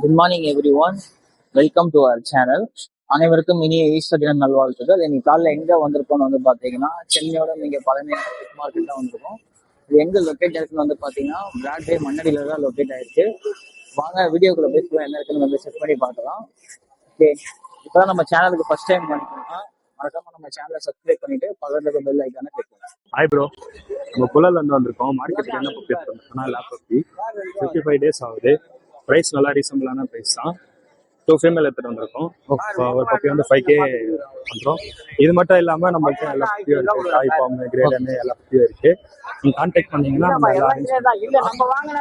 Good morning everyone, welcome to our channel. அனைவருக்கும் இனிய Easter தின நல்வாழ்த்துக்கள். இன்னைக்கு காலைல எங்க வந்திருக்கோம்னு வந்து பாத்தீங்கன்னா சென்னையோட மிக பழமையான ஃபிஷ் மார்க்கெட் தான் வந்திருக்கோம். இது எங்க லொக்கேட் ஆயிருக்குன்னு வந்து பாத்தீங்கன்னா பிராட்வே மண்ணடியில தான் லொக்கேட் ஆயிருக்கு. வாங்க வீடியோக்குள்ள போய் என்ன இருக்குன்னு வந்து செக் பண்ணி பார்க்கலாம். ஓகே, இப்பதான் நம்ம சேனலுக்கு ஃபர்ஸ்ட் டைம் பண்ணிக்கோங்க, மறக்காம நம்ம சேனலை சப்ஸ்கிரைப் பண்ணிட்டு பக்கத்துல இருக்க பெல் ஐக்கானை கிளிக் பண்ணுங்க. ஹாய் ப்ரோ, நம்ம புலல்ல இருந்து வந்திருக்கோம். மார்க்கெட்டுக்கு என்ன பர்ச்சேஸ் பண்ணுறோம்னா லேப் பப்பி 55 days ஆகுது. ப்ரைஸ் நல்லா ரீசனபிளான ப்ரைஸ் தான். 2 ஃபீமேல் எடுத்துட்டு வந்திருக்கோம். ஒரு பப்பி வந்து 5K பண்ணுறோம். இது மட்டும் இல்லாமல் நம்மள்கிட்ட எல்லா பப்பியும் இருக்குது. டாய் ஃபார்ம், கிரேடன்னு எல்லா பப்பியும் இருக்குது. நீங்கள் கான்டாக்ட் பண்ணிங்கன்னா நம்ம எல்லா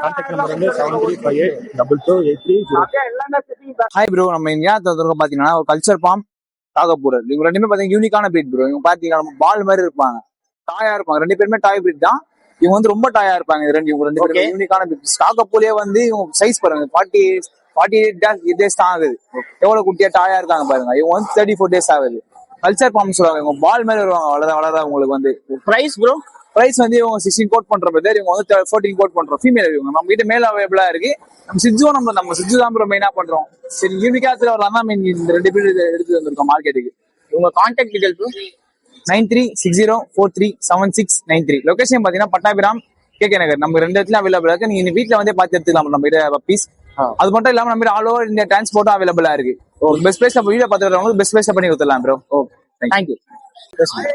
கான்டாக்ட் நம்பர் வந்து 73582283. ஹாய் ப்ரோ, நம்ம இந்தியா வந்திருக்கோம். பார்த்தீங்கன்னா ஒரு கல்ச்சர் ஃபார்ம் தாகப்பூர். இவங்க ரெண்டுமே பார்த்தீங்கன்னா யூனிக்கான பிரீட் ப்ரோ. இவங்க பார்த்தீங்கன்னா பால் மாதிரி இருப்பாங்க, டாயா இருப்பாங்க. ரெண்டு பேருமே டாய் பிரீட் தான். இவங்க வந்து ரொம்ப டாயா இருப்பாங்க. இவங்க ரெண்டு பேரும் யூனிக்கான பிரீட். ஸ்டாகப்பூர்லயே வந்து இவங்க சைஸ் பாருங்க, 48 days தான் ஆகுது. எவ்வளவு குட்டியா டாயா இருக்காங்க பாருங்க. இவங்க வந்து 34 days ஆகுது. கல்ச்சர் ஃபார்ம் சொல்லுவாங்க. இவங்க பால் மாதிரி வருவாங்க. வளர உங்களுக்கு வந்து பிரைஸ் ப்ரோ, பிரைஸ் வந்து இவங்க 16 கோட் பண்ற பேர், இவங்க வந்து 14 கோட் பண்றோம். ஃபீமேல் இவங்க நம்ம கிட்ட மேல அவைலபிளா இருக்கு. நம்ம சிஜு தான் ப்ரோ மெயினா பண்றோம். சரி, யூனிக்காத்துல வரலாம் தான் இந்த ரெண்டு பேர் எடுத்து வந்திருக்கோம் மார்க்கெட்டுக்கு. உங்க கான்டாக்ட் டீடைல் ப்ரோ 9360437693. லொகேஷன் பாத்தீங்கன்னா பட்டாபிராம், KK நகர். நம்ம ரெண்டு இடத்துல அவைலபிளா இருக்கு. நீங்க வீட்டுல வந்து பார்த்து எடுத்துக்கலாம் நம்ம கிட்ட பப்பீஸ். அது மட்டும் இல்லாம நம்ம ஆல் ஓவர் இந்தியா டிரான்ஸ்போர்ட்டும் அவைலபிளா இருக்கு. பெஸ்ட் பிரைஸ் நம்ம வீடியோ பார்த்துக்கிறவங்களுக்கு பெஸ்ட் பிரைஸ் பண்ணி கொடுத்துடலாம் bro. Okay, thank you.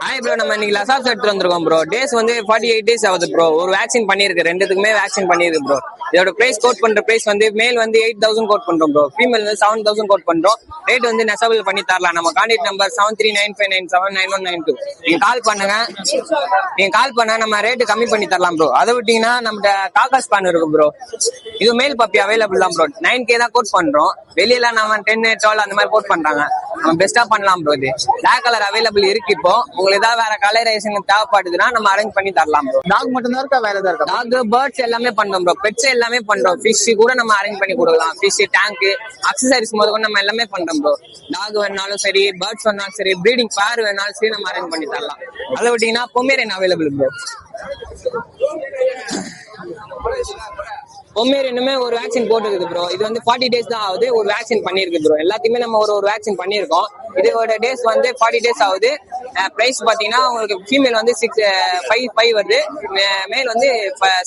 Hi bro, நம்ம இன்னைக்கு லசாப்ஸ் எடுத்து வந்திருக்கோம் ப்ரோ. டேஸ் வந்து 48 days ஆகுது ப்ரோ. ஒரு வேக்சின் பண்ணிருக்கு, ரெண்டுத்துக்குமே வேக்சின் பண்ணிருக்கு ப்ரோ. இதோட பிரைஸ் கோட் பண்ற பிரைஸ் வந்து மேல் வந்து 8000 கோட் பண்றோம் ப்ரோ. ஃபீமேல் வந்து 7000 கோட் பண்றோம். ரேட் வந்து நெசபிள் பண்ணி தரலாம். நம்ம கான்டாக்ட் நம்பர் 7395979192. நீங்க கால் பண்ண நம்ம ரேட்டு கம்மி பண்ணி தரலாம் ப்ரோ. அதை விட்டீங்கன்னா நம்ம காக்கா ஸ்பான் இருக்கு ப்ரோ. இது மேல் பப்பி அவைலபிள் தான் ப்ரோ. 9K தான் கோட் பண்றோம். வெளியில நம்ம 10, 12 அந்த மாதிரி கோட் பண்றாங்க. நம்ம பெஸ்டா பண்ணலாம் ப்ரோ. இது பிளாக் கலர் அவைலபிள் இருக்கு. இப்போ உங்களுக்கு ஏதாவது வேற கலரைசேஷன் தேவைப்படுதுன்னா நம்ம அரேஞ்ச் பண்ணி தரலாம் ப்ரோ. டாக் மட்டும் தான் இருக்கா, வேற ஏதாவது இருக்கா? டாக், பேர்ட்ஸ் எல்லாமே பண்றோம் ப்ரோ. பெட்ஸ் எல்லாமே பண்றோம். ஃபிஷ் கூட நம்ம அரேஞ்ச் பண்ணி கொடுக்கலாம். ஃபிஷ் டேங்க், அக்சசரிஸ் முதல் கூட நம்ம எல்லாமே பண்றோம் ப்ரோ. டாக் வேணாலும் சரி, பேர்ட்ஸ் வேணாலும் சரி, ப்ரீடிங் பேர் வேணாலும் சரி நம்ம அரேஞ்ச் பண்ணி தரலாம். அதை விட்டீங்கன்னா பொமேரியன் அவைலபிள் ப்ரோ. பொமேரியனுமே ஒரு வேக்சின் போட்டுருக்குது ப்ரோ. இது வந்து 40 days தான் ஆகுது. ஒரு வேக்சின் பண்ணிருக்கு ப்ரோ. எல்லாத்தையுமே நம்ம ஒரு வேக்சின் பண்ணிருக்கோம். இதோட டேஸ் வந்து 40 days ஆகுது. பிரைஸ் பாத்தீங்கன்னா உங்களுக்கு ஃபீமேல் வந்து 5 வருது, மேல் வந்து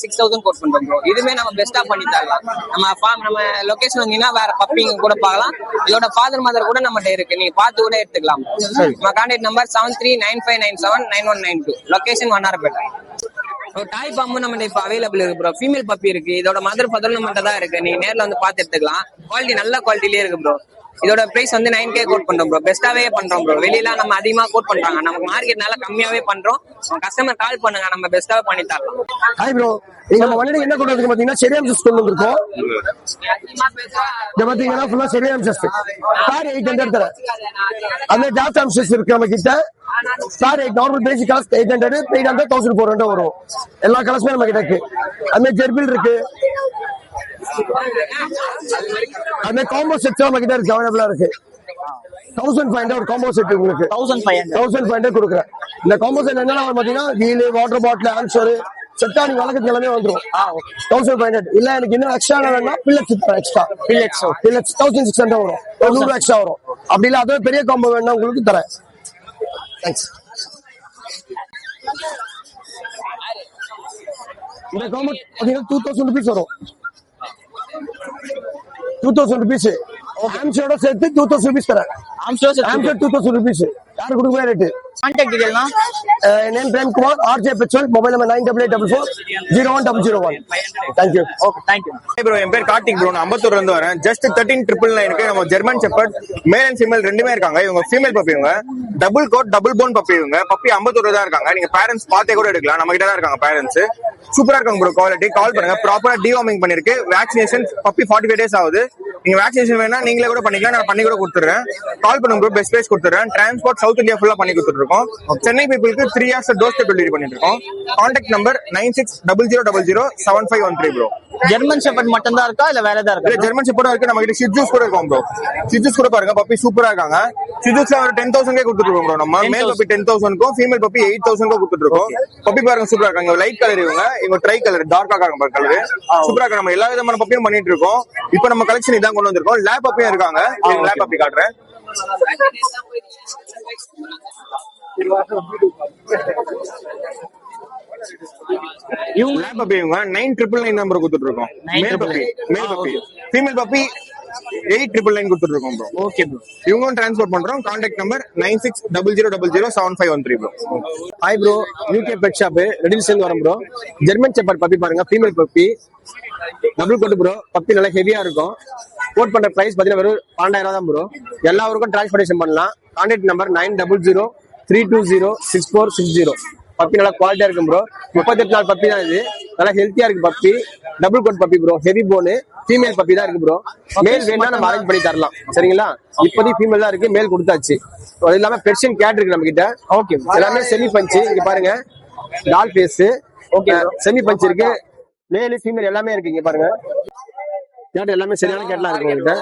6000 கோட் பண்றோம் ப்ரோ. இதுமே நம்ம பெஸ்டா பண்ணி தரலாம். நம்ம லொகேஷன் வந்தீங்கன்னா வேற பப்பிங்க கூட பார்க்கலாம். இதோட ஃபாதர் மதர் கூட நம்மகிட்ட இருக்கு, நீங்க பார்த்து கூட எடுத்துக்கலாம். நம்ம கான்டாக்ட் நம்பர் 7395979192. லொகேஷன் வண்ணாரப்பேட்டை. டாய் பாம்பு நம்ம இப்ப அவைலபிள் இருக்கு ப்ரோ. ஃபீமேல் பப்பி இருக்கு. இதோட மதர் பதர் நம்மகிட்ட தான் இருக்கு. நீங்க நேர்ல வந்து பார்த்து எடுத்துக்கலாம். குவாலிட்டி நல்ல குவாலிட்டிலே இருக்கு ப்ரோ. இதோட பிரைஸ் வந்து 9K கோட் பண்றோம் ப்ரோ. பெஸ்டாவே பண்றோம் ப்ரோ. வெளியில நம்ம அதிகமா கோட் பண்றாங்க, நமக்கு மார்க்கெட்னால கம்மியாவே பண்றோம். கஸ்டமர் கால் பண்ணுங்க, நம்ம பெஸ்டாவே பண்ணி தரலாம். ஹாய் ப்ரோ, நம்ம வண்டி என்ன கொண்டு வந்து பாத்தீங்கன்னா செரியம் ஜூஸ் கொண்டு வந்திருக்கோம். இது பாத்தீங்கன்னா ஃபுல்லா செரியம் ஜூஸ். கார் 800 தர. அந்த ஜாப் ஆம்சஸ் இருக்கு நம்ம கிட்ட. கார் நார்மல் பேசிக் காஸ்ட் 800, பெய்ட் அந்த 1400 வரும். எல்லா கலர்ஸுமே நம்ம கிட்ட இருக்கு. அந்த ஜெர்பில் இருக்கு. அந்த காம்போ செட் நம்ம கிட்ட இருக்கு, அவைலபிளா இருக்கு. 1500 ஒரு காம்போ செட் உங்களுக்கு 1500 கொடுக்குறேன். இந்த காம்போ செட் என்னன்னா பாத்தீங்கன்னா வீல், வாட்டர் பாட்டில், ஆன்சர் செட்டா நீங்க வழக்கத்துக்கு எல்லாமே வந்துடும். 1500 இல்ல எனக்கு இன்னும் எக்ஸ்ட்ரா வேணும்னா பில்லட்ஸ் எக்ஸ்ட்ரா பில்லட்ஸ் 1600 வரும். 100 எக்ஸ்ட்ரா வரும். அப்படி இல்ல அதே பெரிய காம்போ வேணும்னா உங்களுக்கு தரேன். தேங்க்ஸ். இந்த காம்போ பாத்தீங்கன்னா 2000 rupees வரும். 2000 rupees. ஆம்சோட சேர்த்து 2000 rupees தரேன். ஆம்சோ 2000 rupees. யாரு கொடுக்குற ரேட்டு? கான்டாக்ட் டீடைல்னா name Premkumar, RJ petrol, mobile number 9884401001. Thank you. Okay, thank you. Bro, என் பேர் கார்த்திக் ப்ரோ. நான் அம்பத்தூர்ல இருந்து வரேன். ஜஸ்ட் 13999 நம்ம German shepherd male and female ரெண்டுமே இருக்காங்க. இவங்க ஃபீமேல் பப்பி. இவங்க double coat double bone puppy. இவங்க பப்பி அம்பத்தூர்ல தான் இருக்காங்க. நீங்க பேரண்ட்ஸ் பார்த்தே கூட எடுக்கலாம். நம்ம கிட்ட தான் இருக்காங்க பேரண்ட்ஸ். சூப்பரா இருக்காங்க ப்ரோ. குவாலிட்டி கால் பண்ணுங்க. ப்ராப்பரா டிவார்மிங் பண்ணிருக்கு. வேக்சினேஷன் பப்பி 45 days ஆகுது. நீங்க வேக்சினேஷன் வேணா நீங்களே கூட பண்ணிக்கலாம். நான் பண்ணி கூட கொடுத்துறேன். கால் பண்ணுங்க ப்ரோ. பெஸ்ட் பிரைஸ் கொடுத்துறேன். டிரான்ஸ்போர்ட் சவுத் இந்தியா ஃபுல்லா பண்ணி கொடுத்துட்டு இருக்கோம். சென்னை பீப்புளுக்கு 3 hours டோர் ஸ்டெப் டெலிவரி பண்ணிட்டு இருக்கோம். Contact number 9600007513 bro. German shepherd மட்டும் தான் இருக்கா இல்ல வேற ஏதாவது இல்ல இருக்கா? ஜெர்மன் ஷெப்பர்டும் இருக்கு, நம்ம கிட்ட ஷிட்ஜூஸ் கூட இருக்கும் ப்ரோ. ஷிட்ஜூஸ் கூட பாருங்க பப்பி சூப்பரா இருக்காங்க. ஷிட்ஜூஸ்ல ஒரு 10,000 கொடுத்துட்டு இருக்கோம் ப்ரோ. நம்ம மேல் பப்பி 10,000க்கும் ஃபீமேல் பப்பி 8,000 கொடுத்துட்டு இருக்கோம். பப்பி பாருங்க சூப்பரா இருக்காங்க. லைட் கலர் இவங்க ட்ரை கலர் டார்க்கா இருக்காங்க கலர் சூப்பரா இருக்காங்க. நம்ம எல்லா விதமான பப்பியும் பண்ணிட்டு இருக்கோம். இப்போ நம்ம கலெக்ஷன் இதான் கொண்டு வந்திருக்கோம். லேப் பப்பியும் இருக்காங்க. லேப் பப்பி காட்டுறேன். இவங்க லேப் பப்பி இவங்க 9,999 நம்பர் கொடுத்துட்டு இருக்கோம். மேல் பப்பி ஃபீமேல் பப்பி 8,999 கொடுத்துட்டு இருக்கோம் ப்ரோ. Okay bro. இவங்களும் டிரான்ஸ்போர்ட் பண்றோம். Contact number 9600007513 bro. Hi bro, UK pet shop Redhills இருந்து வரோம் ப்ரோ. ஜெர்மன் ஷெப்பர்ட் பப்பி பாருங்க, female puppy double coat bro. Puppy நல்லா ஹெவியா இருக்கும். கோட் பண்ற பிரைஸ் பாத்தீங்கன்னா வெறும் 12,000 தான் ப்ரோ. எல்லாருக்கும் டிரான்ஸ்போர்டேஷன் பண்ணலாம். Contact number 9003206460. பப்பி நல்லா குவாலிட்டியா இருக்கும் ப்ரோ. 38 நாள் பப்பி தான் இது. நல்லா ஹெல்த்தியா இருக்கு puppy. Double coat puppy bro, heavy bone. Female puppy தான் இருக்கு ப்ரோ. மேல் வேணா நம்ம அரேஞ்ச் பண்ணி தரலாம், சரிங்களா? இப்போதைக்கு ஃபீமேல் தான் இருக்கு, மேல் கொடுத்தாச்சு. அது இல்லாம பெர்ஷியன் கேட் இருக்கு நம்ம கிட்ட. ஓகே, எல்லாமே செமி பஞ்ச். இங்க பாருங்க, doll face. Okay, semi punch இருக்கு. மேல் ஃபீமேல் எல்லாமே இருக்கு. இங்க பாருங்க, கேட் எல்லாமே சரியான கேட்லாம் இருக்கு உங்ககிட்ட.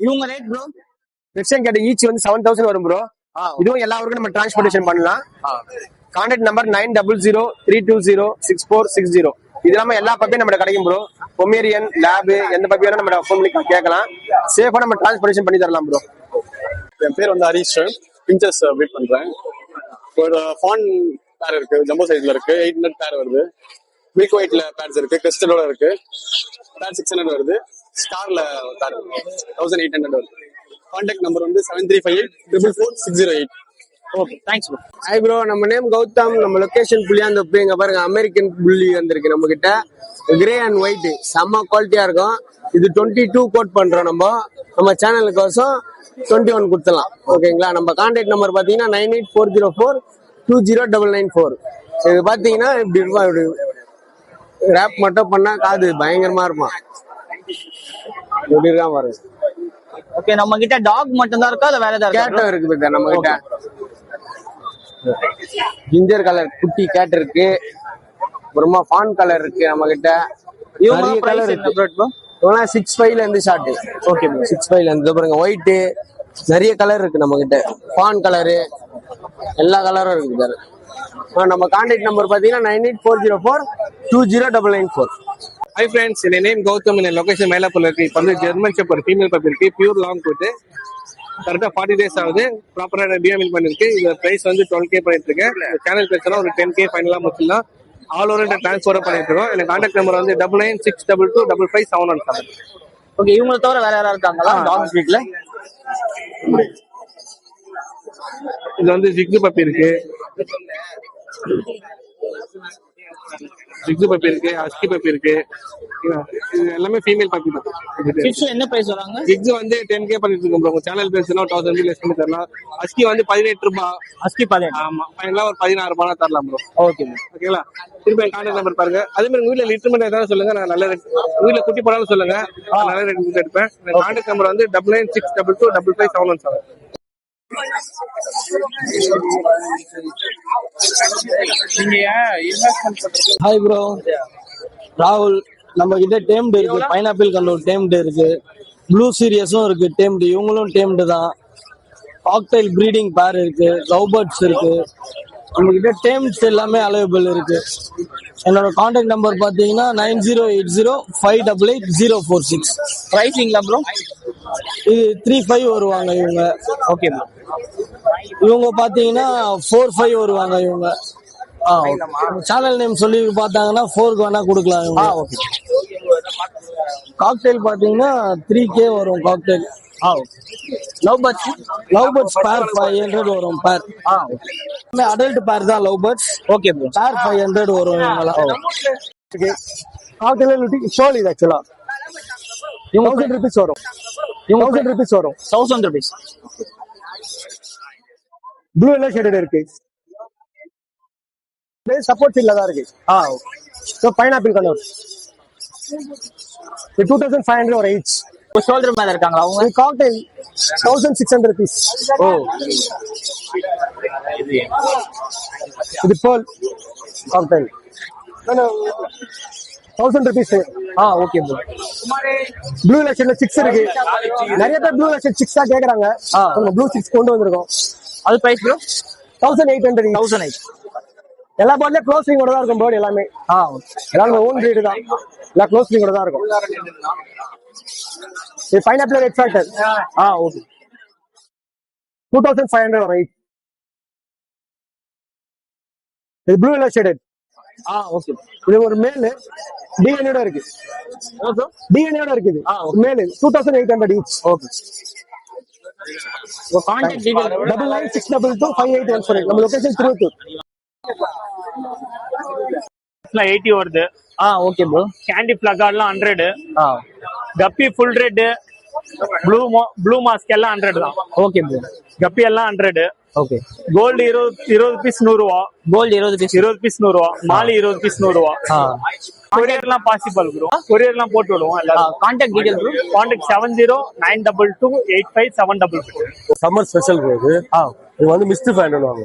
இவங்க rate bro? Persian gate each வந்து 7,000 வரும் ப்ரோ. இதுவும் எல்லாருக்கும் நம்ம டிரான்ஸ்போர்டேஷன் பண்ணலாம். Contact number 9003206460. இது இல்லாம எல்லா பப்பியும் நம்ம கிடைக்கும் ப்ரோ. பொமேரியன், லேப், எந்த பப்பி வேணா நம்ம ஃபோன் பண்ணி கேட்கலாம். சேஃபா நம்ம டிரான்ஸ்போர்டேஷன் பண்ணி தரலாம் ப்ரோ. என் பேர் வந்து ஹரிஷ். பிஞ்சஸ் வெயிட் பண்றேன். ஒரு ஃபான் பேர் இருக்கு, ஜம்போ சைஸ்ல இருக்கு. 800 பேர் வருது. மில்க் ஒயிட்ல பேர்ஸ் இருக்கு, கிறிஸ்டலோட இருக்கு. பேர் 600 வருது. ஸ்டார்ல பேர் 1,800 வருது. கான்டாக்ட் நம்பர் வந்து 7358444608. Okay, thanks bro. Hi bro, நம்ம நேம் கௌதம். நம்ம லொகேஷன் புளியாந்தோப்பு. இங்க பாருங்க, அமெரிக்கன் புள்ளி வந்திருக்கு நம்ம கிட்ட. கிரே அண்ட் ஒயிட் செம்ம குவாலிட்டியா இருக்கும். இது 22 கோட் பண்றோம். நம்ம சேனலுக்கோசம் 21 கொடுத்துலாம். ஓகேங்களா? நம்ம கான்டாக்ட் நம்பர் பாத்தீங்கன்னா 9840420994. இது பாத்தீங்கன்னா இப்படி இருக்கும். இப்படி ரேப் மட்டும் பண்ணா காது பயங்கரமா இருப்பான். எப்படி இருக்கான் பாருங்க. ஓகே, நம்ம கிட்ட டாக் மட்டும் தான் இருக்கா இல்ல வேற ஏதாவது இருக்கா? கேட்டும் இருக்கு நம்ம கிட்ட. ஜிஞ்சர் கலர் குட்டி கேட் இருக்கு. அப்புறமா ஃபான் கலர் இருக்கு நம்ம கிட்ட. நிறைய கலர் இருக்கு. 6.5 இருந்து ஸ்டார்ட். ஓகே, 6.5 இருந்து பாருங்க. ஒயிட் நிறைய கலர் இருக்கு நம்ம கிட்ட. ஃபான் கலரு எல்லா கலரும் இருக்கு. நம்ம கான்டாக்ட் நம்பர் பாத்தீங்கன்னா 9840420994. ஹை ஃப்ரெண்ட்ஸ், என் நேம் கௌதம். என் லொகேஷன் மயிலாப்பூர்ல இருக்கு. இப்போ வந்து ஜெர்மன் ஷெப்பர்ட் ஃபீமேல் பப்பி இருக்கு. Pure long coat. கரெக்டாக 40 days ஆகுது. ப்ராப்பராக டிஎம்எல் பண்ணிருக்கு. இது பிரைஸ் வந்து 12K பண்ணிட்டு இருக்கேன். சேனல் பேசுனா ஒரு 10K ஃபைனலாக முடிச்சிடலாம். ஆல் ஓவர் டிரான்ஸ்ஃபர் பண்ணிட்டு இருக்கோம். எனக்கு கான்டாக்ட் நம்பர் வந்து 9962255717. ஓகே, இவங்களை தவிர வேற யாராவது இருக்காங்களா டாக் ஸ்ட்ரீட்ல? இது வந்து ஜிக்ஸு பப்பி இருக்கு. ஜிக்ஸு பப்பி இருக்கு, ஹஸ்கி பப்பி இருக்கு. இது எல்லாமே ஃபீமேல் பப்பி தான். ஃபிஷ் என்ன பிரைஸ் வராங்க? ஜிக்ஸு வந்து 10K பண்ணிட்டு இருக்கோம் ப்ரோ. உங்க சேனல் பேசுனா 1000 லெஸ் பண்ணி தரலாம். ஹஸ்கி வந்து 18 ரூபாய். ஹஸ்கி 18. ஆமா, ஃபைனலா ஒரு 16 ரூபாய் தரலாம் ப்ரோ. ஓகே, ஓகேங்களா? திருப்பி என் கான்டாக்ட் நம்பர் பாருங்க. அதே மாதிரி உங்க வீட்ல லிட்டர்மெண்ட் ஏதாவது சொல்லுங்க, நான் நல்ல ரேட். வீட்ல குட்டி போனாலும் சொல்லுங்க, நான் நல்ல ரேட் எடுப்பேன். கான்டாக்ட் நம்பர் வந்து 9962255717. ஹாய் ப்ரோ, ராகுல். நம்ம கிட்ட டேம்டு இருக்கு, பைனாப்பிள் கண்டோர் டேம்டு இருக்கு, ப்ளூ சீரியஸும் இருக்கு டேம்டு. இவங்களும் டேம்டு தான். காக்டைல் ப்ரீடிங் பேர் இருக்கு, லவ் பேர்ட்ஸ் இருக்கு. நம்ம கிட்ட டேம்ஸ் எல்லாமே அவைலபிள் இருக்கு. என்னோட கான்டாக்ட் நம்பர் பாத்தீங்கன்னா 9080588046. பிரைசிங்ல ப்ரோ இது 35 வருவாங்க இவங்க. Okay bro. இவங்க பாத்தீங்கன்னா 45 வருவாங்க இவங்க. சேனல் நேம் சொல்லி பார்த்தாங்கன்னா 4 வேணா கொடுக்கலாம் இவங்க. ஓகே. காக்டெயில் பாத்தீங்கன்னா 3K வரும் காக்டெயில். லவ் பேர்ட்ஸ் பேர் 500 வரும் பேர். அடல்ட் பேர் தான் லவ் பேர்ட்ஸ். Okay bro. பேர் 500 வரும் இவங்கலாம். காக்டெயில் ஷோல் இது ஆக்சுவலா இவங்க 1000 rupees வரும். இவங்க 1000 rupees வரும். 1000 rupees. ப்ளூ எல்லாம் ஷேடட் இருக்கு. சப்போர்ட் சீட்ல தான் இருக்கு. பைனாப்பிள் கலர் 2500 ஒரு each. ஷோல்டர் மேல இருக்காங்களா அவங்க? Cocktail 1600 rupees. ஓ, இது pearl cocktail 1000 rupees. Okay bro. Blue எலக்ஷன்ல 6 இருக்கு. நிறைய பேர் ப்ளூ எலக்ஷன் 6 தான் கேக்குறாங்க. நம்ம ப்ளூ 6 கொண்டு வந்திருக்கோம். அது பிரைஸ் ப்ரோ 1800. 1008. எல்லா பாட்லயும் க்ளோசிங் கூட தான் இருக்கும் பேர்டு எல்லாமே. எல்லாமே ஓன் பிரீடு தான். எல்லாம் க்ளோசிங் கூட தான் இருக்கும். இது பைனாப்பிள் ரெட் ஃபேக்டர். ஓகே 2500 வரும். இது ப்ளூ எலக்ஷன். ஓகே. இது ஒரு மேல் டிஎன்ஏட இருக்கு. டிஎன்ஏட இருக்குது. மேல் 2800 each. ஓகே. Contact detail 9962258148. நம்ம லொகேஷன் திருவத்தூர். 80 வருது. Okay bro. கேண்டி பிளகார்ட்லாம் 100. கப்பி ஃபுல் ரெட், ப்ளூ மாஸ்க் எல்லாம் 100 தான். Okay bro. கப்பி எல்லாம் 100. ஓகே. கோல்டு 20 பீஸ் 100 ரூபா. கோல்டு 20 பீஸ் 100 ரூபா. மாலி 20 பீஸ் 100 ரூபா. கொரியர்லாம் பாசிபிள் ப்ரோ. கொரியர்லாம் போட்டு விடுவோம் எல்லாரும். Contact detail bro. Contact 7092285755. Summer special இது. இது வந்து மிஸ்ட் ஃபேன் வாங்க.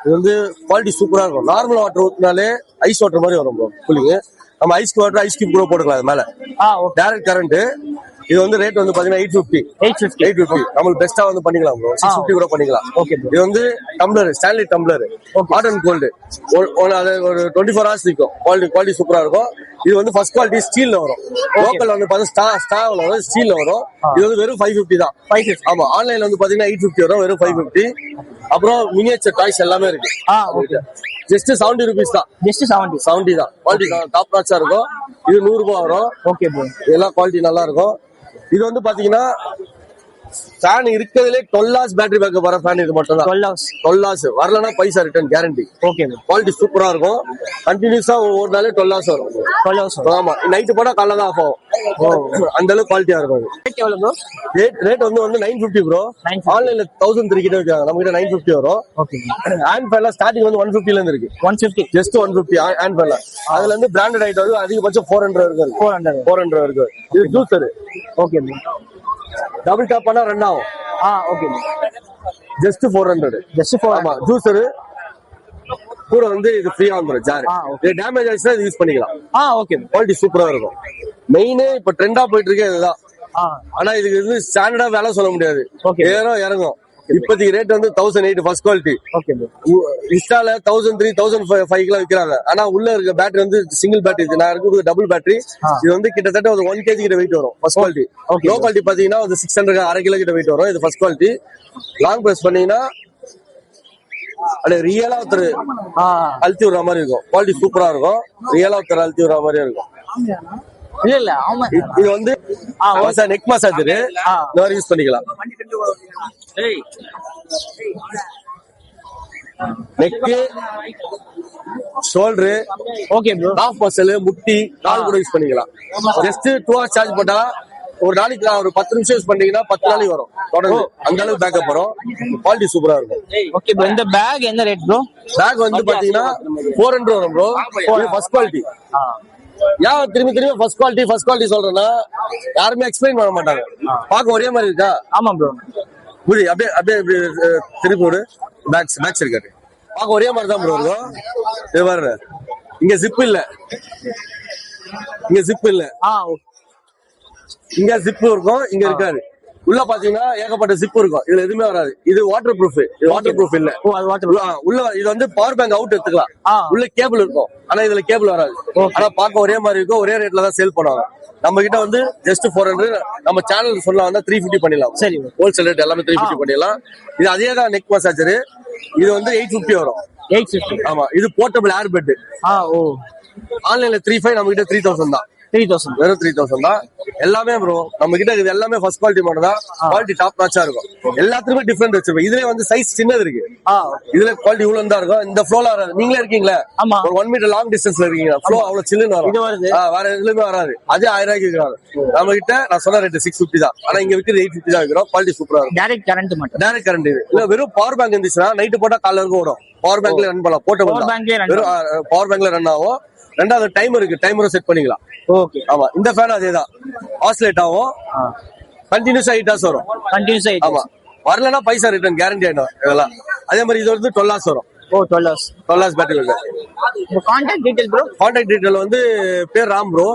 இது வந்து குவாலிட்டி சூப்பரா இருக்கும். நார்மல் வாட்டர் ஊத்தினாலே ஐஸ் வாட்டர் மாதிரி வரும் ப்ரோ கூலிங். நம்ம ஐஸ் வாட்டர் ஐஸ் கியூப் கூட போட்டுக்கலாம் அது மேல. Direct current. இது வந்து ரேட் வந்து பாத்தீங்கன்னா 850. நம்மளுக்கு பெஸ்டா வந்து பண்ணிக்கலாம் ப்ரோ. 650 கூட பண்ணிக்கலாம். ஓகே. இது வந்து tumbler, Stanley tumbler, hot and cold. அது ஒரு 24 hours நிற்கும். குவாலிட்டி சூப்பரா இருக்கும். இது வந்து ஃபர்ஸ்ட் குவாலிட்டி ஸ்டீல்ல வரும். லோக்கல் வந்து பாத்தீங்கன்னா ஸ்டார்ல வரும், ஸ்டீல்ல வரும். இது வந்து வெறும் 550 தான். 550. ஆமா. ஆன்லைன்ல வந்து பாத்தீங்கன்னா 850 வரும், வெறும் 550. அப்புறம் மினியேச்சர் டாய்ஸ் எல்லாமே இருக்கு. ஜஸ்ட் 70 rupees தான். ஜஸ்ட் 70 தான். குவாலிட்டி டாப் நாச்சா இருக்கும். இது 100 ரூபாய் வரும். Okay bro. இதெல்லாம் குவாலிட்டி நல்லா இருக்கும். இது வந்து பாத்தீங்கன்னா ஃபேன் இருக்கிறதுலே 12 hours பேட்டரி பேக்கப் வர ஃபேன் இது மட்டும் தான். 12 hours வரலன்னா பைசா ரிட்டர்ன் கேரண்டி. ஓகே. குவாலிட்டி சூப்பரா இருக்கும். கண்டினியூஸா ஒரு நாளே 12 hours வரும். 12 hours. ஆமா. நைட்டு போனா காலைல தான் ஆஃப் ஆகும். அந்த அளவுக்கு குவாலிட்டியா இருக்கும். ரேட் எவ்வளவு ப்ரோ? ரேட் வந்து 950 ப்ரோ. ஆன்லைன்ல 1003 கிட்ட விற்காங்க. நம்ம கிட்ட 950 வரும். ஓகே. ஹேண்ட் ஃபேன்ல ஸ்டார்டிங் வந்து 150 ல இருந்து இருக்கு. 150. ஜஸ்ட் 150 ஹேண்ட் ஃபேன்ல. அதுல இருந்து பிராண்டட் ஐட்டம் வந்து அதிகபட்சம் 400 இருக்கு. 400 இருக்கு. இது juicer. Okay bro. Double top பண்ணா ரன் ஆகும். ஓகே. ஜஸ்ட் 400. ஆமா. ஜூஸர் கூட வந்து இது ஃப்ரீயா வந்துரும் ஜார். இது டேமேஜ் ஆயிடுச்சுனா இது யூஸ் பண்ணிக்கலாம். ஓகே. குவாலிட்டி சூப்பரா இருக்கும். மெயினே இப்ப ட்ரெண்டா போயிட்டு இருக்கே இதுதான். ஆனா இதுக்கு வந்து ஸ்டாண்டர்டா வேலை சொல்ல முடியாது. ஏறும் இறங்கும். இப்போதைக்கு ரேட் வந்து 1008 ஃபர்ஸ்ட் குவாலிட்டி. ஓகே. இன்ஸ்டால 1003, 1005 எல்லாம் விற்கிறாங்க. ஆனா உள்ள இருக்க பேட்டரி வந்து சிங்கிள் பேட்டரி. நான் இருக்கிறது டபுள் பேட்டரி. இது வந்து கிட்டத்தட்ட ஒரு 1 kg கிட்ட வெயிட் வரும் ஃபர்ஸ்ட் குவாலிட்டி. லோ குவாலிட்டி பாத்தீங்கன்னா ஒரு 600 1/2 கிலோ கிட்ட வெயிட் வரும். இது ஃபர்ஸ்ட் குவாலிட்டி. லாங் பிரஸ் பண்ணீங்கன்னா அது ரியலா ஒருத்தர் அழுத்தி விடுற மாதிரி இருக்கும். குவாலிட்டி சூப்பரா இருக்கும். ரியலா ஒருத்தர் அழுத்தி விடுற மாதிரி இருக்கும். இல்ல ஆமா. இது வந்து நெக் மசாஜர். இந்த மாதிரி யூஸ் பண்ணிக்கலாம். Neck, shoulder, okay bro, cough muscle, முட்டி, கால் கூட யூஸ் பண்ணிக்கலாம். ஜஸ்ட் 2 hours சார்ஜ் பண்ணா ஒரு நாளைக்கு ஒரு 10 நிமிஷம் யூஸ் பண்ணீங்கன்னா 10 நாளைக்கு வரும் தொடர்ந்து. அந்த அளவுக்கு பேக்கப் வரும். குவாலிட்டி சூப்பரா இருக்கும். Okay bro. இந்த பேக் என்ன ரேட் ப்ரோ? பேக் வந்து பாத்தீங்கன்னா 400 வரும் ப்ரோ. First quality. ஏன் திரும்பி ஃபர்ஸ்ட் குவாலிட்டி சொல்றேன்னா யாருமே எக்ஸ்பிளைன் பண்ண மாட்டாங்க. பார்க்க ஒரே மாதிரி இருக்கா? ஆமா ப்ரோ. புரி அப்படியே திருப்பி ஒரு பேக்ஸ் இருக்காரு. பார்க்க ஒரே மாதிரி தான் ப்ரோ இருக்கும். இது பாருங்க, இங்க ஜிப் இல்ல, இங்க ஜிப் இருக்கும், இங்க இருக்காது. உள்ள பாத்தீங்கன்னா ஏகப்பட்ட ஜிப் இருக்கும். இதுல எதுவுமே வராது. இது வாட்டர் ப்ரூஃப். இது வாட்டர் ப்ரூஃப் இல்ல. உள்ள இது வந்து பவர் பேங்க் அவுட் எடுத்துக்கலாம். உள்ள கேபிள் இருக்கும். ஆனா இதுல கேபிள் வராது. ஆனா பார்க்க ஒரே மாதிரி இருக்கும். ஒரே ரேட்ல தான் சேல் பண்ணுவாங்க. நம்ம கிட்ட வந்து ஜஸ்ட் 400. நம்ம சேனல் சொல்ல வந்தா 350 பண்ணிடலாம். சரி, ஹோல்சேல் ரேட் எல்லாமே 350 பண்ணிடலாம். இது அதே தான் நெக் மசாஜர். இது வந்து 850 வரும். 850. ஆமா. இது போர்ட்டபிள் ஏர் பெட். ஆன்லைன்ல 35, நம்ம கிட்ட 3000 தான். 3000, வெறும் 3000 தான். எல்லாமே ப்ரோ நம்ம கிட்ட இது எல்லாமே ஃபர்ஸ்ட் குவாலிட்டி மட்டும் தான். குவாலிட்டி டாப் நாச்சா இருக்கும். எல்லாத்துக்குமே டிஃபரெண்ட் வச்சிருப்போம். இதுல வந்து சைஸ் சின்னது இருக்கு. இதுல குவாலிட்டி இவ்வளவு தான் இருக்கும். இந்த ஃப்ளோல வராது. நீங்களே இருக்கீங்களா? ஒரு 1 மீட்டர் லாங் டிஸ்டன்ஸ்ல இருக்கீங்க. ஃப்ளோ அவ்வளவு சில்லுன்னு வரும். வேற எதுலயுமே வராது. அது 1000 ரூபாய்க்கு விற்கிறாங்க. நம்ம கிட்ட நான் சொன்ன ரேட் 650 தான். ஆனா இங்க விற்கிறது 850 தான் விற்கிறோம். குவாலிட்டி சூப்பரா இருக்கும். டைரக்ட் கரண்ட் மட்டும். Direct current. இது இல்ல வெறும் பவர் பேங்க் இருந்துச்சுன்னா நைட்டு போட்டா காலைல வரைக்கும் ஓடும். பவர் பேங்க்ல ரன் பண்ணலாம். போட்டபிள் வெறும் பவர் பேங்க்ல ரன் ஆகும். ரெண்டாவது டைமர் இருக்கு. டைமரும் செட் பண்ணிக்கலாம். ஓகே. ஆமா. இந்த ஃபேன் அதேதான். ஆசிலேட் ஆகும். கண்டினியூஸா 8 hours வரும். ஆமா. வரலன்னா பைசா ரிட்டர்ன் கேரண்டி ஆயிடும். இதெல்லாம் அதே மாதிரி இது வந்து 12 hours வரும். ஓ 12 hours. 12 hours பேட்டரி இருக்கு. உங்க contact detail bro? Contact detail வந்து பேர் ராம் ப்ரோ,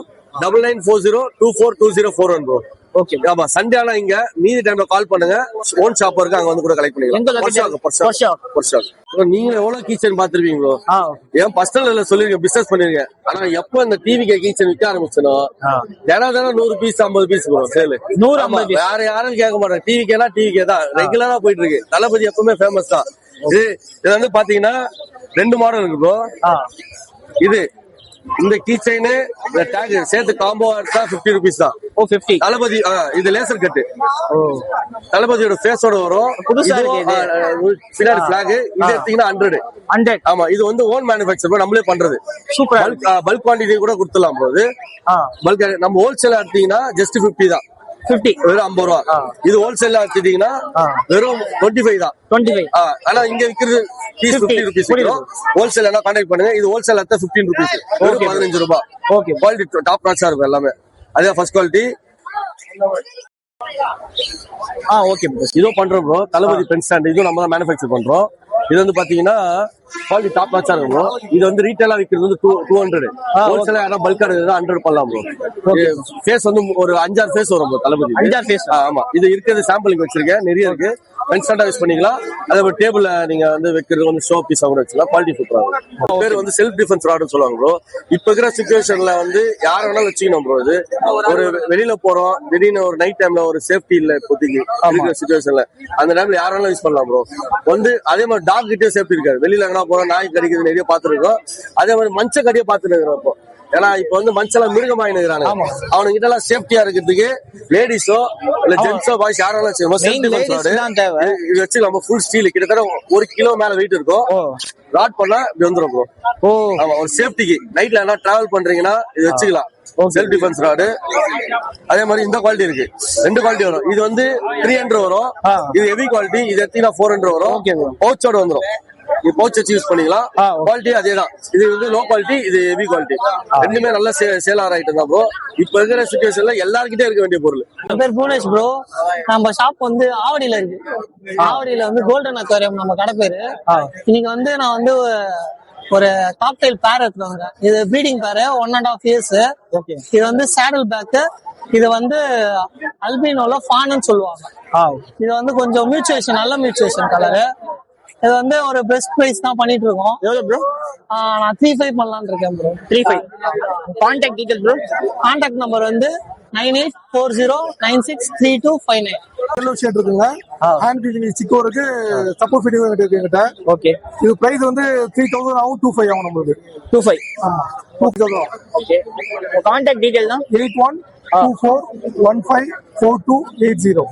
9940242041 ப்ரோ. ஓகே. ஆமா, சண்டே ஆனா இங்க, மீதி டைம்ல கால் பண்ணுங்க. ஓன் ஷாப் இருக்கு, அங்க வந்து கூட கலெக்ட் பண்ணிக்கலாம். நீங்க எவ்வளவு கீச்சன் பாத்துருவீங்க ப்ரோ? ஏன் பர்சனல் சொல்லிருக்கீங்க, பிசினஸ் பண்ணிருக்கீங்க. ஆனா எப்ப இந்த டிவிக்கு கீச்சன் விற்க ஆரம்பிச்சனோ தினம் 100 piece 50 piece bro sale. 150 piece. வேற யாரும் கேட்க மாட்டாங்க. டிவிக்கே தான் ரெகுலரா போயிட்டு இருக்கு. தளபதி எப்பவுமே ஃபேமஸ் தான். இது வந்து பாத்தீங்கன்னா 2 மாடல் இருக்கு ப்ரோ. இது இந்த கீ செயின் இந்த டேக் சேர்த்து காம்போ எடுத்தா 50 rupees தான். ஓ 50. தளபதி இது லேசர் கட்டு. தளபதியோட ஃபேஸோட வரும். புதுசா இருக்கு இது. பின்னாடி பிளாக். இது எடுத்தீங்கன்னா 100. ஆமா, இது வந்து ஓன் மேனுஃபேக்சர் நம்மளே பண்றது. சூப்பர். பல்க் குவான்டிட்டி கூட கொடுத்துடலாம் ப்ரோ. இது பல்க் நம்ம ஹோல்சேல் எடுத்தீங்கன்னா ஜஸ்ட் 50 தான். 50 வெறும் 50 ரூபா. இது ஹோல்சேல் எடுத்தீங்கன்னா வெறும் 25 தான். 25. ஆனா இங்க விக்கிறது 50 rupees. ஹோல்சேல் என்ன கான்டாக்ட் பண்ணுங்க. இது ஹோல்சேல் எடுத்தா 15 rupees. 15 ரூபாய். ஓகே. குவாலிட்டி டாப் நாச்சா இருக்கும் எல்லாமே. அதே ஃபர்ஸ்ட் குவாலிட்டி. Okay bro. இதோ பண்றோம் ப்ரோ. தளபதி பென் ஸ்டாண்ட் இதுவும் நம்ம தான் மேனுஃபேக்சர் பண்றோம். இது வந்து பாத்தீங்கன்னா குவாலிட்டி டாப் நாச்சா இருக்கும் ப்ரோ. இது வந்து ரீட்டைலா விக்கிறது வந்து 200. ஹோல்சேலா யாரா பல்கா எடுத்தா 100 பண்ணலாம் ப்ரோ. ஃபேஸ் வந்து ஒரு 5-6 ஃபேஸ் வரும் ப்ரோ தளபதி. 5-6 ஃபேஸ். ஆமா, இது இருக்கிறது சாம்பிளுக்கு வச்சிருக்கேன். நிறைய இருக்கு. பென் ஸ்டாண்டா யூஸ் பண்ணிக்கலாம். அதே மாதிரி டேபிள்ல நீங்க வந்து வைக்கிறது வந்து ஷோ பீஸா கூட வச்சுக்கலாம். குவாலிட்டி சூப்பரா இருக்கும். பேர் வந்து செல்ஃப் டிஃபென்ஸ் ராட்னு சொல்லுவாங்க ப்ரோ. இப்ப இருக்கிற சிச்சுவேஷன்ல வந்து யார வேணாலும் வச்சுக்கணும் ப்ரோ. இது ஒரு வெளியில போறோம், திடீர்னு ஒரு நைட் டைம்ல ஒரு சேஃப்டி இல்ல இப்போதைக்கு இருக்கிற சிச்சுவேஷன்ல, அந்த டைம்ல யார வேணாலும் யூஸ் பண்ணலாம் ப்ரோ. வந்து அதே மாதிரி டாக் கிட்டே சேஃப்டி இருக்காது. வெளியில எங்கன்னா போறோம், நாய் கடிக்கிறது நிறைய பாத்துருக்கோம். அதே மாதிரி மஞ்ச கடியை பாத்துட்டு இருக்கிறோம் இப்போ. ஏன்னா இப்ப வந்து மனுஷெல்லாம் மிருகமாயினுக்கிறாங்க. அவனுக்கு கிட்ட எல்லாம் சேஃப்டியா இருக்கிறதுக்கு லேடிஸோ இல்ல ஜென்ஸோ பாய்ஸ் யாரும் இது வச்சு நம்ம ஃபுல் ஸ்டீல் கிட்டத்தட்ட 1 கிலோ மேல வெயிட் இருக்கும். ராட் பண்ணா இப்படி வந்துடும் ப்ரோ. ஆமா, ஒரு சேஃப்டிக்கு நைட்ல என்ன டிராவல் பண்றீங்கன்னா இது வச்சுக்கலாம். Self defence rod. அதே மாதிரி இந்த குவாலிட்டி இருக்கு. 2 குவாலிட்டி வரும். இது வந்து 300 வரும். இது ஹெவி குவாலிட்டி. இது எடுத்தீங்கன்னா 400 வரும். பவுச்சோட வந்துடும். இது பவுச் வச்சு யூஸ் பண்ணிக்கலாம். குவாலிட்டி அதே தான். இது வந்து லோ குவாலிட்டி, இது ஹெவி குவாலிட்டி. ரெண்டுமே நல்ல சேல் ஆகிற ஐட்டம் தான் ப்ரோ. இப்ப இருக்கிற சிச்சுவேஷன்ல எல்லாருக்கிட்டே இருக்க வேண்டிய பொருள். என் பேர் புவனேஷ் ப்ரோ. நம்ம ஷாப் வந்து ஆவடியில இருக்கு. ஆவடியில வந்து கோல்டன் அக்வாரியம் நம்ம கடை பேரு. இன்னைக்கு வந்து நான் வந்து ஒரு காக்டெயில் பேர் எடுத்துட்டு வந்தேன். இது ப்ரீடிங் பேர் 1.5 years. இது வந்து சேடல் பேக். இது வந்து அல்பினோல ஃபான்னு சொல்லுவாங்க. இது வந்து கொஞ்சம் மியூச்சுவேஷன், நல்ல மியூச்சுவேஷன் கலரு. இது வந்து ஒரு பெஸ்ட் பிரைஸ் தான் பண்ணிட்டு இருக்கோம். எவ்வளவு ப்ரோ? நான் 35 பண்ணலாம்னு இருக்கேன் bro. 35. Contact detail bro? Contact number வந்து 9840963259. ஷர்ட் இருக்குங்க. ஹேண்ட் ஃபீடிங் சிக்கோ இருக்கு, சப்போர்ட் ஃபீடிங் இருக்கு என்கிட்ட. ஓகே. இது பிரைஸ் வந்து 3000 ஆகும். 25 ஆகும் நம்மளுக்கு. 25. ஆமா, 2000. ஓகே. கான்டாக்ட் டீடைல் தான் 8124154280.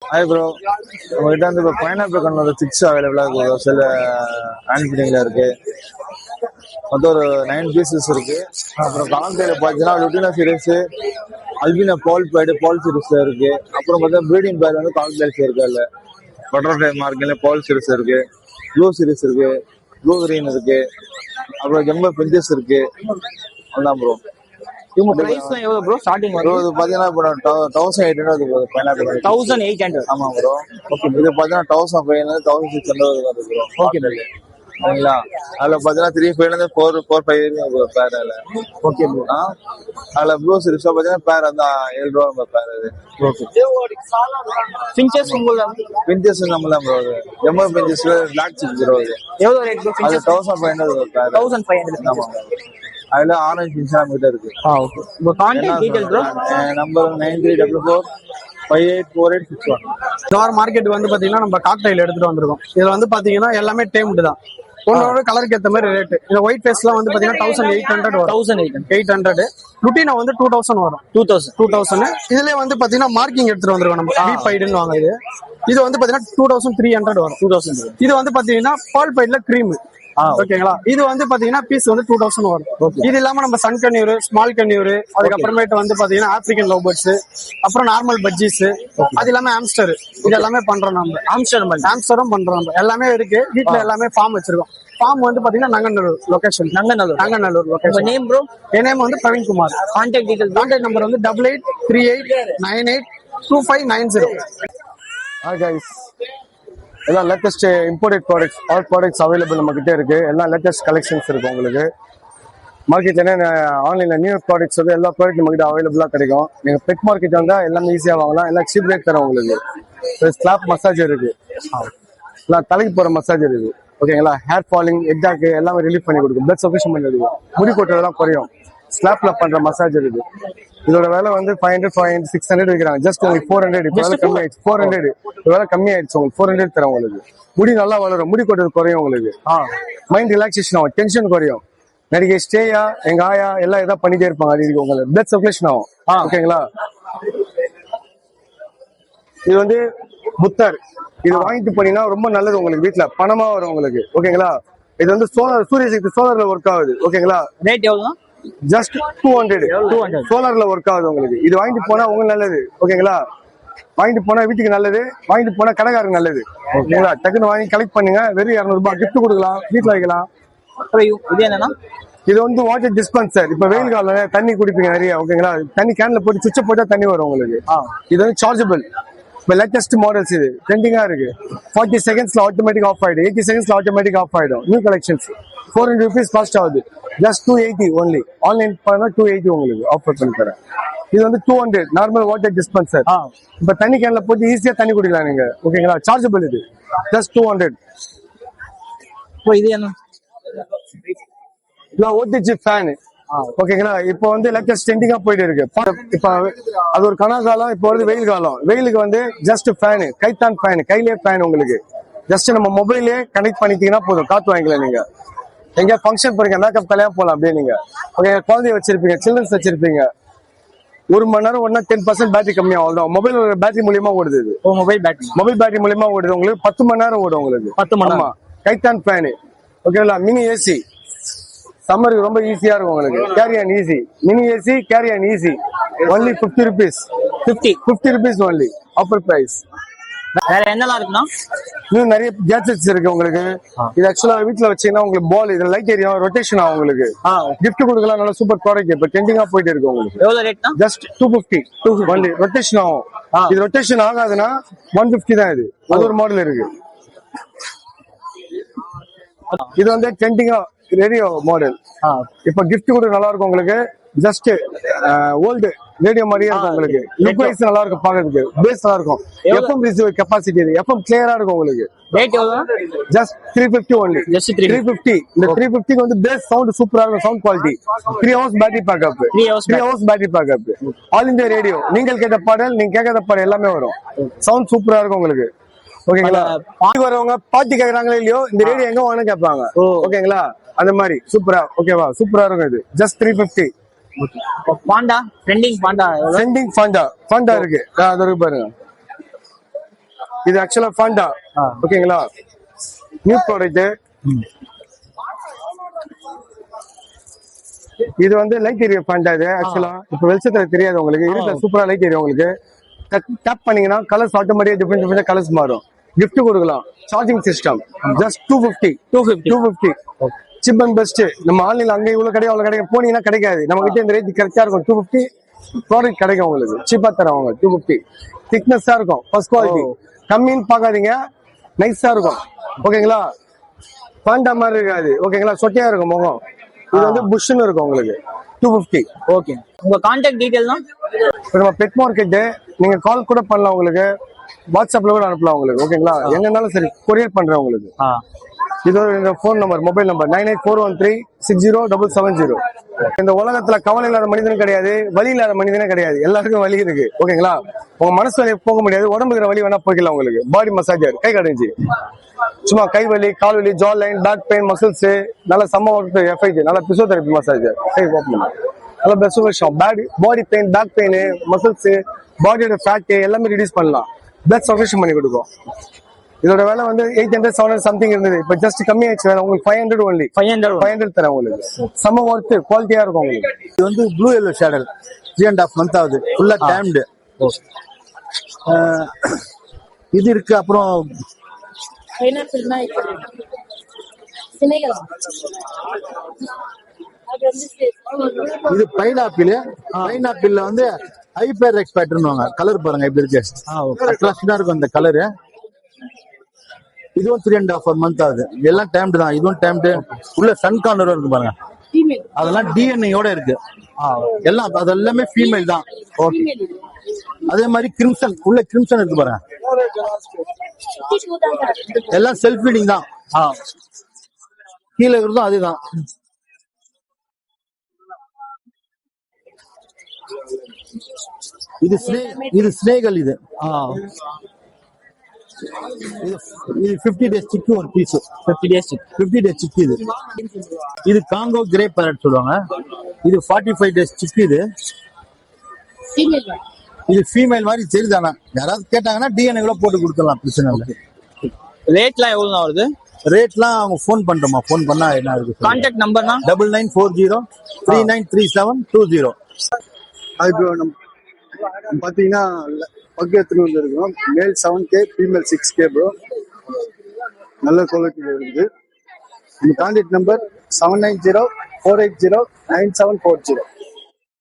ஹாய் ப்ரோ, உங்ககிட்ட வந்து இப்போ பைனாப்பிள் கண்ணோட 6 அவைலபிளா இருக்கு. சில ஹேண்ட் ஃபீடிங்ல இருக்கு. மொத்தம் ஒரு 9 பீசஸ் இருக்கு. அப்புறம் கான்டைல பாத்தீங்கன்னா லுட்டினா சீரிஸ், அல்பினா பால் சீரிஸ்ல இருக்கு. அப்புறம் பார்த்தா ப்ரீடிங் பேர் வந்து கால்பிளேஸ் இருக்கு. இல்ல பட்டர்ஃப்ளை மார்க்கெட்ல பால் சீரிஸ் இருக்கு, ப்ளூ சீரிஸ் இருக்கு, ப்ளூ கிரீன் இருக்கு, அப்புறம் ஜம்போ பெஞ்சஸ் இருக்கு. அதான் ப்ரோ. பிரைஸ்லாம் எவ்வளவு ப்ரோ ஸ்டார்டிங் ப்ரோ இது பாத்தீங்கன்னா இப்போ 1800 ப்ரோ பைனாப்பிள். 1800. ஆமா ப்ரோ. ஓகே. இது பாத்தீங்கன்னா 1500 1600 இருக்கு ப்ரோ. ஓகே சரிங்களா. அதுல பாத்தீங்கன்னா 35 ல 4-5 இருக்கு பேர். அதுல ஓகே ப்ரோ. அதுல ப்ளூ சீரிஸ் பாத்தீங்கன்னா பேர் வந்து 7 ரூபா பேர். அது ஓகே. பிஞ்சஸ் உங்கள பிஞ்சஸ் நம்மள ப்ரோ. ஜம்போ பிஞ்சஸ்ல பிளாக் சிப் ப்ரோ. இது எவ்வளவு ரேட் ப்ரோ? அது 1500 பேர். 1500. ஆமா. அதுல ஆரஞ்சு பிஞ்சா கிட்ட இருக்கு. ஓகே. உங்க contact detail bro? Number 9344584861. Star market வந்து பாத்தீங்கன்னா நம்ம காக்டைல் எடுத்துட்டு வந்திருக்கோம். இதுல வந்து பாத்தீங்கன்னா எல்லாமே டேம்டு தான். ஒன்னோட கலருக்கு ஏத்த மாதிரி ரேட். இந்த ஒயிட் ஃபேஸ்லாம் வந்து பாத்தீங்கன்னா 1800 வரும். 1800. லுட்டினா வந்து 2000 வரும். 2000. இதுலயே வந்து பாத்தீங்கன்னா மார்க்கிங் எடுத்துட்டு வந்திருக்கோம் நம்ம. பீப் பைடுன்னு வாங்க. இது வந்து பாத்தீங்கன்னா 2300 வரும். 2000. இது வந்து பாத்தீங்கன்னா பால் பைட்ல கிரீம். ஓகேங்களா. இது வந்து பாத்தீங்கன்னா பீஸ் வந்து 2000 வரும். இது இல்லாம நம்ம சன் கன்னியூர், ஸ்மால் கன்னியூர், அதுக்கப்புறமேட்டு வந்து பாத்தீங்கன்னா ஆப்பிரிக்கன் லவ் பேர்ட்ஸ், அப்புறம் நார்மல் பஜ்ஜீஸ், அது இல்லாம ஆம்ஸ்டர், இது எல்லாமே பண்றோம் நம்ம. ஆம்ஸ்டரும் பண்றோம் நம்ம. எல்லாமே இருக்கு. வீட்டுல எல்லாமே ஃபார்ம் வச்சிருக்கோம். ஃபார்ம் வந்து பாத்தீங்கன்னா Nanganallur location. Nanganallur location. Name bro? என் நேம் வந்து Praveen Kumar. Contact detail. Contact number வந்து 8838982590. Hi guys. எல்லாம் latest imported products, all products available நம்ம கிட்ட இருக்கு. எல்லாம் லேட்டஸ்ட் கலெக்ஷன்ஸ் இருக்கு உங்களுக்கு. மார்க்கெட்ல என்ன ஆன்லைன்ல நியூ ப்ராடக்ட்ஸ் வந்து எல்லா ப்ராடக்ட் நம்ம கிட்ட அவைலபிளா கிடைக்கும். நீங்க பெட் மார்க்கெட் வந்தா எல்லாமே ஈஸியா வாங்கலாம். எல்லாம் சீப் ரேட் தரும் உங்களுக்கு. ஸ்லாப் மசாஜ் இருக்கு, எல்லாம் தலைக்கு போற மசாஜ் இருக்கு. ஓகேங்களா, ஹேர் ஃபாலிங், எக்ஸாக்கு எல்லாமே ரிலீஃப் பண்ணி கொடுக்கும். பிளட் சர்க்குலேஷன் பண்ணி கொடுக்கும். முடி கொட்டுறதெல்லாம் குறையும். ஸ்லாப்ல பண்ற மசாஜ் இருக்கு. இதோட விலை வந்து 500, 500, 600 வைக்கிறாங்க. ஜஸ்ட் உங்களுக்கு 400. இப்போ விலை கம்மி ஆயிடுச்சு. 400 விலை கம்மி ஆயிடுச்சு. உங்களுக்கு 400 தரும் உங்களுக்கு. முடி நல்லா வளரும், முடி கொட்டுறது குறையும் உங்களுக்கு. மைண்ட் ரிலாக்ஸேஷன் ஆகும், டென்ஷன் குறையும். நடிகை ஸ்டேயா, எங்க ஆயா எல்லாம் ஏதாவது பண்ணிட்டே இருப்பாங்க. அது உங்களுக்கு பிளட் சர்க்குலேஷன் ஆகும். ஓகேங்களா, இது வந்து புத்தர். இது வாங்கிட்டு போனீங்கன்னா ரொம்ப நல்லது உங்களுக்கு. வீட்டுல பணமா வரும் உங்களுக்கு. ஓகேங்களா, இது வந்து சோலார், சூரிய சக்தி சோலார்ல ஒர்க் ஆகுது. ஓகேங்களா, ரேட் எவ்வளவு? ஜஸ்ட் 200 சோலார்ல ஒர்க் ஆகுது உங்களுக்கு. இது வாங்கிட்டு போனா உங்களுக்கு நல்லது. ஓகேங்களா, வாங்கிட்டு போனா வீட்டுக்கு நல்லது, வாங்கிட்டு போனா கடைக்காரருக்கு நல்லது. ஓகேங்களா, டக்குன்னு வாங்கி கலெக்ட் பண்ணுங்க. வெறும் 200 ரூபாய் கிஃப்ட் கொடுக்கலாம், வீட்டுல வைக்கலாம். அப்புறம் இது என்னன்னா, இது வந்து வாட்டர் டிஸ்பென்சர். இப்ப வெயில் காலம் தண்ணி குடிப்பீங்க நிறைய. ஓகேங்களா, தண்ணி கேன்ல போட்டு சுவிட்ச போட்டா தண்ணி வரும் உங்களுக்கு. இது வந்து சார்ஜபிள். இப்ப லேட்டஸ்ட் மாடல்ஸ், இது ட்ரெண்டிங்கா இருக்கு. 40 செகண்ட்ஸ்ல ஆட்டோமேட்டிக் ஆஃப் ஆயிடும். 80 செகண்ட்ஸ்ல ஆட்டோமேட்டிக் ஆஃப் ஆயிடும். New collections. 400 rupees காஸ்ட் ஆகுது. Just 280 only. ஆன்லைன் பண்ணா 280 உங்களுக்கு ஆஃபர் பண்ணி தரேன். இது வந்து 200 நார்மல் வாட்டர் டிஸ்பென்சர். இப்ப தண்ணி கேன்ல போட்டு ஈஸியா தண்ணி குடிக்கலாம் நீங்க. ஓகேங்களா, சார்ஜபிள். இது ஜஸ்ட் 200. இது என்ன? OTG fan. ஓகேங்களா, இப்போ வந்து லேட்டஸ்ட் ட்ரெண்டிங்கா போயிட்டு இருக்கு. இப்ப அது ஒரு கனா காலம், இப்போ வந்து வெயில் காலம். வெயிலுக்கு வந்து ஜஸ்ட் ஃபேன், கைத்தான் ஃபேன், கையிலே ஃபேன் உங்களுக்கு. ஜஸ்ட் நம்ம மொபைலே கனெக்ட் பண்ணிட்டீங்கன்னா போதும், காத்து வாங்கிக்கலாம். நீங்க எங்க ஃபங்க்ஷன் போறீங்க, மேக்கப் கல்யாணம் போலாம் அப்படியே நீங்க. ஓகே, குழந்தைய வச்சிருப்பீங்க, சில்ட்ரன்ஸ் வச்சிருப்பீங்க, 1 மணி நேரம் ஓடுனா 10% பேட்டரி கம்மியாகும். அவ்வளவுதான். மொபைல் பேட்டரி மூலியமா ஓடுது. இது மொபைல் பேட்டரி மூலியமா ஓடுது உங்களுக்கு. 10 மணி நேரம் ஓடும் உங்களுக்கு. 10 மணி நேரம். கைத்தான் ஃபேன். ஓகேங்களா, மினி ஏசி. சம்மருக்கு ரொம்ப ஈஸியா இருக்கும் உங்களுக்கு. Carry and easy mini AC, carry and easy. Only 50 rupees. 50 rupees only. Offer price. வேற என்னலாம் இருக்குன்னா, இன்னும் நிறைய கேட்ஜெட்ஸ் இருக்கு உங்களுக்கு. இது ஆக்சுவலா வீட்டுல வச்சீங்கன்னா உங்களுக்கு பால் இதுல லைட் எரியும், ரொட்டேஷன் ஆகும் உங்களுக்கு. கிஃப்ட் கொடுக்கலாம். நல்ல சூப்பர் ப்ராடக்ட். இப்ப ட்ரெண்டிங்கா போயிட்டு இருக்கு உங்களுக்கு. எவ்வளவு ரேட்னா? Just 250 only. ரொட்டேஷன் ஆகும். இது ரொட்டேஷன் ஆகாதுன்னா 150 தான். இது அது ஒரு மாடல் இருக்கு. இது வந்து ட்ரெண்டிங்கா ரேடியோ மாடல். இப்ப கிஃப்ட் கூட நல்லா இருக்கும் உங்களுக்கு. ஜஸ்ட் ஓல்டு ரேடியோ மாதிரியே இருக்கும் உங்களுக்கு. லுக் வைஸ் நல்லா இருக்கும் பாக்கிறதுக்கு. பேஸ் நல்லா இருக்கும். எஃப்எம் ரிசீவ் கெபாசிட்டி இது. எஃப்எம் கிளியரா இருக்கும் உங்களுக்கு. ரேட் எவ்வளவு? Just 350 only. ஜஸ்ட் 350. இந்த 350 வந்து பேஸ் சவுண்ட் சூப்பரா இருக்கும். Sound quality. 3 hours battery backup. 3 hours battery backup. All India radio. நீங்கள் கேட்ட பாடல், நீங்க கேட்காத பாடல் எல்லாமே வரும். சவுண்ட் சூப்பரா இருக்கும் உங்களுக்கு. ஓகேங்களா, வரவங்க பாட்டி கேக்குறாங்களோ இல்லையோ, இந்த ரேடியோ எங்க வாங்க கேட்பாங்க. ஓகேங்களா, அந்த மாதிரி சூப்பரா. ஓகேவா, சூப்பரா இருக்கும். இது just 350. Panda trending Panda. Trending Panda இருக்கு. அது இருக்கு பாருங்க. இது ஆக்சுவலா பாண்டா. ஓகேங்களா, நியூ ப்ராடக்ட். இது வந்து லைட் ஏரியா பாண்டா. இது ஆக்சுவலா இப்ப வெளிச்சத்துல தெரியாது உங்களுக்கு. இருக்க சூப்பரா லைட் ஏரியா உங்களுக்கு. டேப் பண்ணீங்கன்னா கலர்ஸ் ஆட்டோமேட்டிக்கா டிஃபரெண்ட் கலர்ஸ் மாறும். கிஃப்ட் கொடுக்கலாம். Charging system. Just 250. Chip and best. நம்ம ஆன்லைன்ல அங்க இவ்வளவு கிடையாது, அவ்வளவு கிடைக்கும் போனீங்கன்னா கிடைக்காது. நம்ம கிட்ட இந்த ரேட் கரெக்டா இருக்கும். 250 ப்ராடக்ட் கிடைக்கும் உங்களுக்கு. சீப்பா தரவங்க. 250. திக்னஸா இருக்கும். First quality. கம்மின்னு பாக்காதீங்க, நைஸா இருக்கும். ஓகேங்களா, பாண்டா மாதிரி இருக்காது. ஓகேங்களா, சொட்டையா இருக்கும் முகம். இது வந்து புஷ்னு இருக்கும் உங்களுக்கு. 250. ஓகே, உங்க கான்டாக்ட் டீடைல் தான். நம்ம பெட் மார்க்கெட். நீங்க கால் கூட பண்ணலாம் உங்களுக்கு. வாட்ஸ்அப்ல கூட அனுப்பலாம் உங்களுக்கு. ஓகேங்களா, எங்க இருந்தாலும் சரி கொரியர் பண்றேன் உங்களுக்கு. இது போன் நம்பர், மொபைல் நம்பர் 9841360770. இந்த உலகத்துல கவலை இல்லாத மனிதனும் கிடையாது, வலி இல்லாத மனிதனே கிடையாது. எல்லாருக்கும் வலி இருக்கு. ஓகேங்களா, உங்க மனசு வலி போக முடியாது, உடம்புக்கு வலி வேணா போய்க்கலாம் உங்களுக்கு. பாடி மசாஜர், கை கடைஞ்சி சும்மா கை வலி, கால் வலி, jawline, back pain, muscles, நல்ல சம்ம எஃபெக்ட், நல்ல பிசியோதெரபி மசாஜர். கை ஓப்பன் நல்ல பெஸ்ட் விஷயம். Body pain, back pain, muscles, பாடியோட ஃபேட் எல்லாமே ரிடியூஸ் பண்ணலாம். பிளட் சர்க்குலேஷன் பண்ணி கொடுக்கும். இதோட விலை வந்து 800, 700 சம்திங் இருந்தது. இப்ப ஜஸ்ட் கம்மி ஆயிடுச்சு. உங்களுக்கு 500 ஒன்லி. 500 தரேன் உங்களுக்கு. செம்ம ஒர்த், குவாலிட்டியா இருக்கும் உங்களுக்கு. இது வந்து ப்ளூ எல்லோ ஷேடல். 3.5 month ஆகுது. ஃபுல்லா டேம்டு. இது இருக்கு. அப்புறம் இது பைனாப்பிள். பைனாப்பிள்ல வந்து ஹைப்பர் எக்ஸ்பேக்ட்னுவாங்க. கலர் பாருங்க எப்படி இருக்கு. அட்ராக்ஷனா இருக்கும் இந்த கலரு. இதுவும் 3.5 month ஆகுது. எல்லாம் டைம்டு தான். இதுவும் டைம்டு. உள்ள சன் கார்னர் இருக்கு பாருங்க. அதெல்லாம் டிஎன்ஏயோட இருக்கு. எல்லாம் அது எல்லாமே ஃபீமேல் தான். ஓகே. அதே மாதிரி கிரிம்சன் உள்ள கிரிம்சன் இருக்கு பாருங்க. எல்லாம் செல்ஃப் ஃபீடிங் தான். கீழே இருக்கிறதும் அதுதான். இது ஸ்னேகல். இது 50 days சிக்கு ஒரு பீஸ். 50 days சிக்கு. இது காங்கோ கிரே பேரட் சொல்லுவாங்க. இது 45 days சிக்கு. இது ஃபீமேல் மாதிரி தெரியுதானா? யாராவது கேட்டாங்கன்னா டிஎன்ஏ கூட போட்டு கொடுத்துடலாம், பிரச்சனை இல்லை. ரேட்லாம் எவ்வளவு வருது? ரேட்லாம் அவங்க ஃபோன் பண்றோமா? ஃபோன் பண்ணா என்ன இருக்கு? கான்டாக்ட் நம்பர்னா 9940393720. அது பாத்தீங்கன்னா பக்கு எடுத்துட்டு வந்துருக்கோம். மேல் 7K, ஃபீமேல் 6K ப்ரோ. நல்ல குவாலிட்டியில இருக்குது. Contact number 79048097040.